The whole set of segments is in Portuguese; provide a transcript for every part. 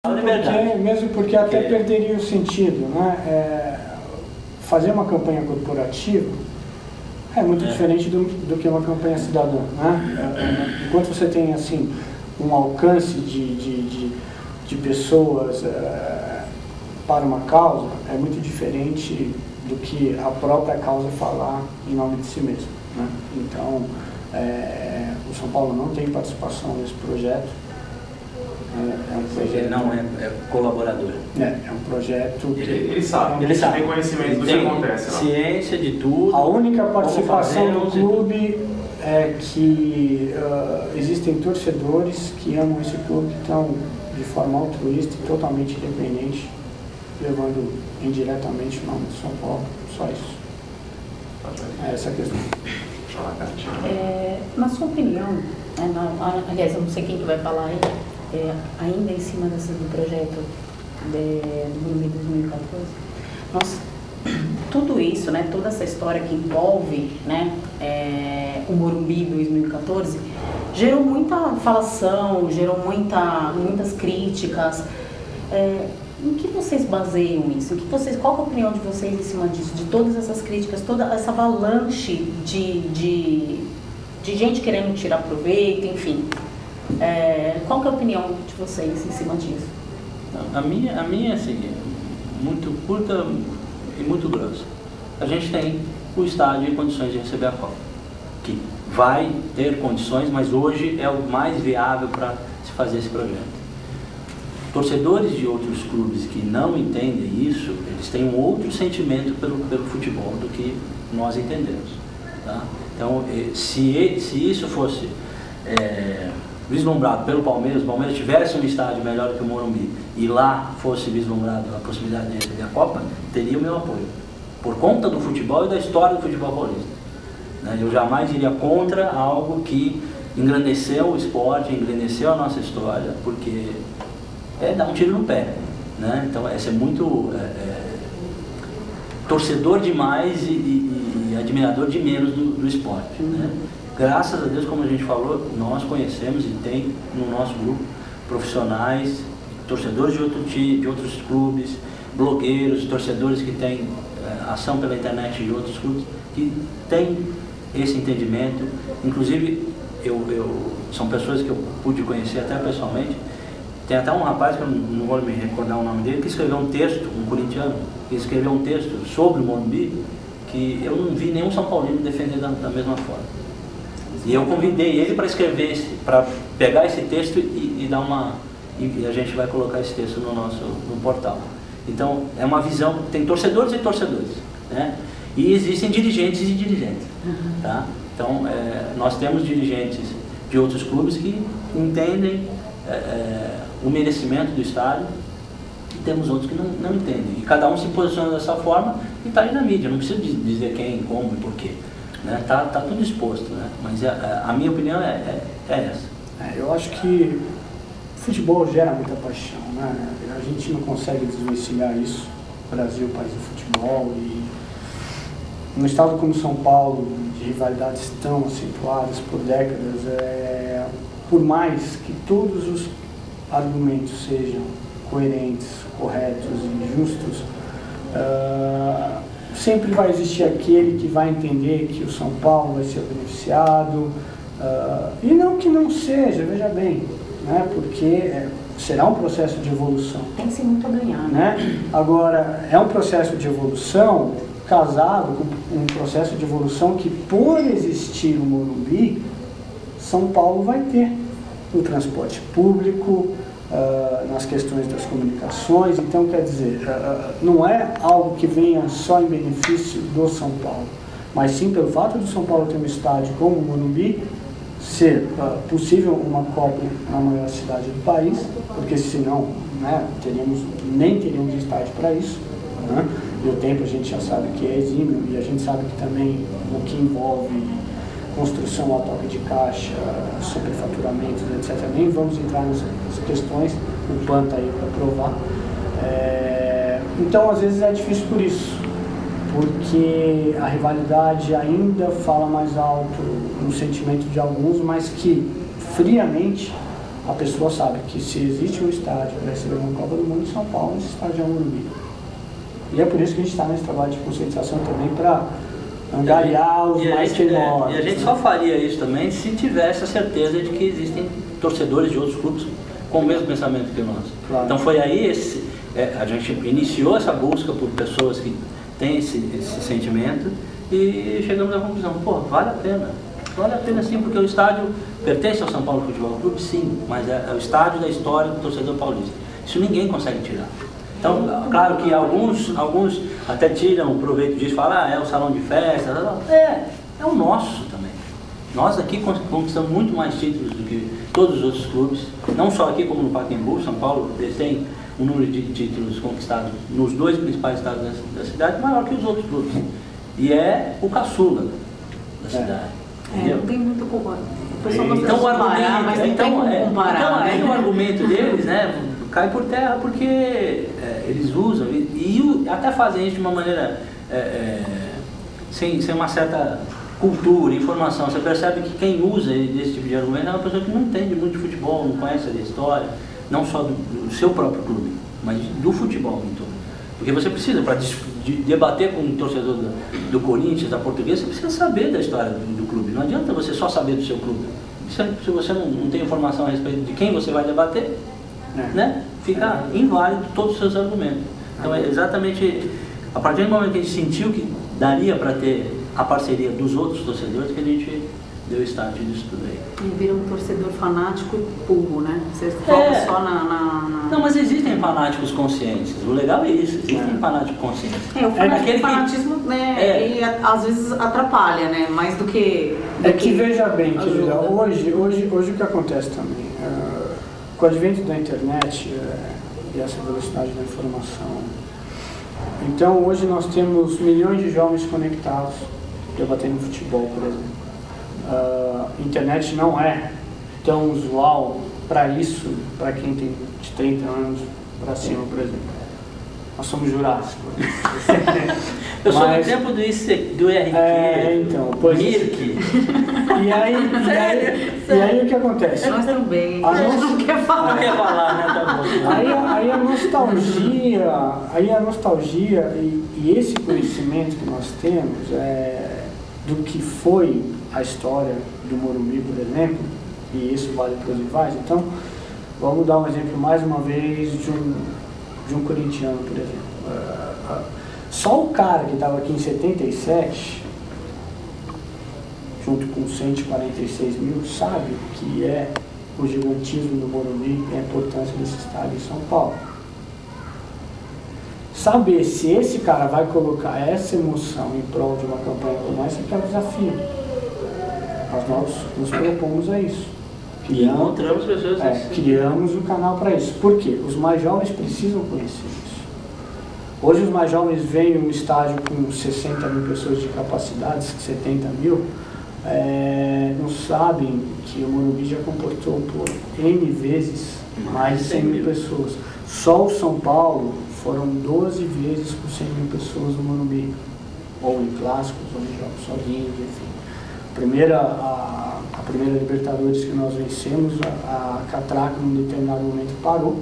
Mesmo porque até perderia o sentido, né? Fazer uma campanha corporativa é muito diferente do que uma campanha cidadã, né? Enquanto você tem assim um alcance de pessoas para uma causa, é muito diferente do que a própria causa falar em nome de si mesmo, né? Então, o São Paulo não tem participação nesse projeto. Ele não é colaborador. É um projeto que... Ele sabe, tem conhecimento do que acontece. Ciência de tudo. A única participação do clube é que existem torcedores que amam esse clube, que estão de forma altruísta e totalmente independente, levando indiretamente o nome de São Paulo. Só isso. É essa a questão. Na sua opinião, aliás, eu não sei quem que vai falar aí, ainda em cima do projeto do Morumbi 2014, tudo isso, né, toda essa história que envolve, né, o Morumbi 2014, gerou muita falação, gerou muitas críticas. Em que vocês baseiam isso? Qual é a opinião de vocês em cima disso? De todas essas críticas, toda essa avalanche de gente querendo tirar proveito, enfim. Qual que é a opinião de vocês em cima disso? A minha é assim, muito curta e muito grossa. A gente tem o estádio em condições de receber a Copa, que vai ter condições, mas hoje é o mais viável para se fazer esse projeto. Torcedores de outros clubes que não entendem isso, eles têm um outro sentimento pelo futebol do que nós entendemos, tá? Então, se isso fosse vislumbrado pelo Palmeiras, o Palmeiras tivesse um estádio melhor que o Morumbi e lá fosse vislumbrado a possibilidade de receber a Copa, teria o meu apoio, por conta do futebol e da história do futebol paulista, né? Eu jamais iria contra algo que engrandeceu o esporte, engrandeceu a nossa história, porque dar um tiro no pé, né? Então é ser muito torcedor demais e admirador de menos do esporte, né? Graças a Deus, como a gente falou, nós conhecemos e tem no nosso grupo profissionais, torcedores de outros clubes, blogueiros, torcedores que têm ação pela internet de outros clubes, que têm esse entendimento. Inclusive, são pessoas que eu pude conhecer até pessoalmente. Tem até um rapaz, que eu não vou me recordar o nome dele, que escreveu um texto, um corintiano, que escreveu um texto sobre o Morumbi, que eu não vi nenhum São Paulino defender da mesma forma. E eu convidei ele para escrever, para pegar esse texto e a gente vai colocar esse texto no portal. Então, é uma visão, tem torcedores e torcedores, né? E existem dirigentes e dirigentes, tá? Então, nós temos dirigentes de outros clubes que entendem o merecimento do estádio, e temos outros que não entendem. E cada um se posiciona dessa forma e está aí na mídia, não preciso dizer quem, como e porquê, né? Tá tudo exposto, né? Mas a minha opinião é essa. Eu acho que o futebol gera muita paixão, né? A gente não consegue desvencilhar isso. O Brasil é o país do futebol, e num estado como São Paulo, de rivalidades tão acentuadas por décadas, por mais que todos os argumentos sejam coerentes, corretos e justos, sempre vai existir aquele que vai entender que o São Paulo vai ser beneficiado, e não que não seja, veja bem, né? Porque será um processo de evolução. Tem sim muito a ganhar, né? Agora, é um processo de evolução casado com um processo de evolução que, por existir o Morumbi, São Paulo vai ter no transporte público, nas questões das comunicações. Então, quer dizer, não é algo que venha só em benefício do São Paulo, mas sim pelo fato do São Paulo ter um estádio como o Morumbi, ser possível uma Copa na maior cidade do país, porque senão, né, nem teríamos estádio para isso, né? E o tempo a gente já sabe que é exímio, e a gente sabe que também o que envolve construção a toque de caixa, superfaturamentos, etc. Nem vamos entrar nessas questões, o PAN está aí para provar. Então, às vezes é difícil por isso, porque a rivalidade ainda fala mais alto no sentimento de alguns, mas que friamente a pessoa sabe que se existe um estádio para receber uma Copa do Mundo em São Paulo, esse estádio é o Morumbi. E é por isso que a gente está nesse trabalho de conscientização também, para angariar os mais teimosos. E a gente só faria isso também se tivesse a certeza de que existem torcedores de outros clubes com o mesmo pensamento que o nosso. Claro. Então foi aí a gente iniciou essa busca por pessoas que têm esse sentimento e chegamos à conclusão, pô, vale a pena sim, porque o estádio pertence ao São Paulo Futebol Clube, sim, mas é o estádio da história do torcedor paulista. Isso ninguém consegue tirar. Então, claro que alguns até tiram proveito disso, falam, é o salão de festa, é o nosso também. Nós aqui conquistamos muito mais títulos do que todos os outros clubes, não só aqui como no Pacaembu. São Paulo tem um número de títulos conquistados nos 2 principais estados da cidade maior que os outros clubes. E é o caçula da cidade. Não tem muito como. O pessoal não então, comparar, mas não tem como comparar. Então, o argumento deles, né, cai por terra porque eles usam e até fazem isso de uma maneira sem uma certa cultura, informação. Você percebe que quem usa esse tipo de argumento é uma pessoa que não entende muito de futebol, não conhece a história, não só do seu próprio clube, mas do futebol em todo. Porque você precisa, para debater com um torcedor do Corinthians, da Portuguesa, você precisa saber da história do clube. Não adianta você só saber do seu clube. Se você não tem informação a respeito de quem você vai debater, né, fica inválido todos os seus argumentos. Então é exatamente a partir do momento que a gente sentiu que daria para ter a parceria dos outros torcedores que a gente deu start disso tudo aí. E vira um torcedor fanático e puro, né? Você foca só na... Não, mas existem fanáticos conscientes. O legal é isso, existem fanáticos conscientes. O fanatismo, né, ele às vezes atrapalha, né? Mais do que... que veja bem, querida, hoje o que acontece também, com o advento da internet e essa velocidade da informação, então hoje nós temos milhões de jovens conectados debatendo futebol, por exemplo. Internet não é tão usual para isso, para quem tem de 30 anos para cima, por exemplo. Nós somos Jurássicos. Eu sou do tempo do RQ, então, pois Mirk. E aí o que acontece? Nós também. Não quer falar. Não quer falar, né? Tá bom. Aí a nostalgia e esse conhecimento que nós temos do que foi a história do Morumbi, por exemplo, e isso vale para os rivais. Então, vamos dar um exemplo mais uma vez de um corintiano, por exemplo. Só o cara que estava aqui em 77, junto com 146 mil, sabe o que é o gigantismo do Morumbi e a importância desse estádio em São Paulo. Saber se esse cara vai colocar essa emoção em prol de uma campanha como essa que é o desafio. Nós nos propomos a isso. Encontramos pessoas criamos o canal para isso. Por quê? Os mais jovens precisam conhecer isso. Hoje os mais jovens veem um estádio com 60 mil pessoas de capacidade, 70 mil, não sabem que o Morumbi já comportou por N vezes mais de 100 mil pessoas. Só o São Paulo foram 12 vezes com 100 mil pessoas no Morumbi, ou em clássicos, ou em jogos sozinhos, enfim. A primeira Libertadores que nós vencemos, a catraca num determinado momento parou,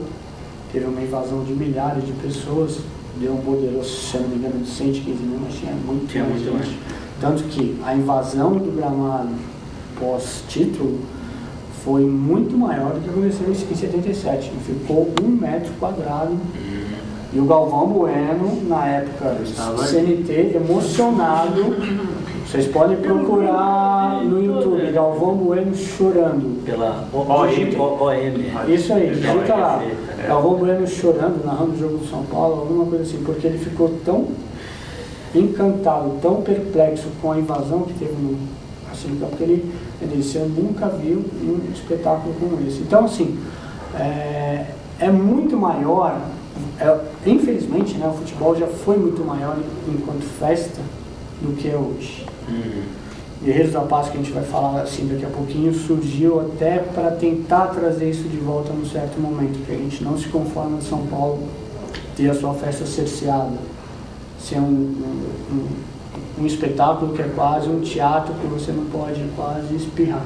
teve uma invasão de milhares de pessoas, deu um poderoso, se não me engano, de 115 mil, mas tinha muito mais gente. Tanto que a invasão do gramado pós-título foi muito maior do que aconteceu em 77, ficou 1 metro quadrado. E o Galvão Bueno, na época CNT, emocionado, vocês podem procurar no YouTube, Galvão Bueno chorando. Pela OM. Isso aí, digita lá. Galvão Bueno chorando, narrando o jogo do São Paulo, alguma coisa assim, porque ele ficou tão encantado, tão perplexo com a invasão que teve no campo, que ele disse, eu nunca vi um espetáculo como esse. Então, assim, é muito maior. Infelizmente, né, o futebol já foi muito maior enquanto festa do que é hoje. Guerreiros da Paz, que a gente vai falar assim daqui a pouquinho, surgiu até para tentar trazer isso de volta num certo momento, porque a gente não se conforma de São Paulo ter a sua festa cerceada, ser um espetáculo que é quase um teatro que você não pode quase espirrar.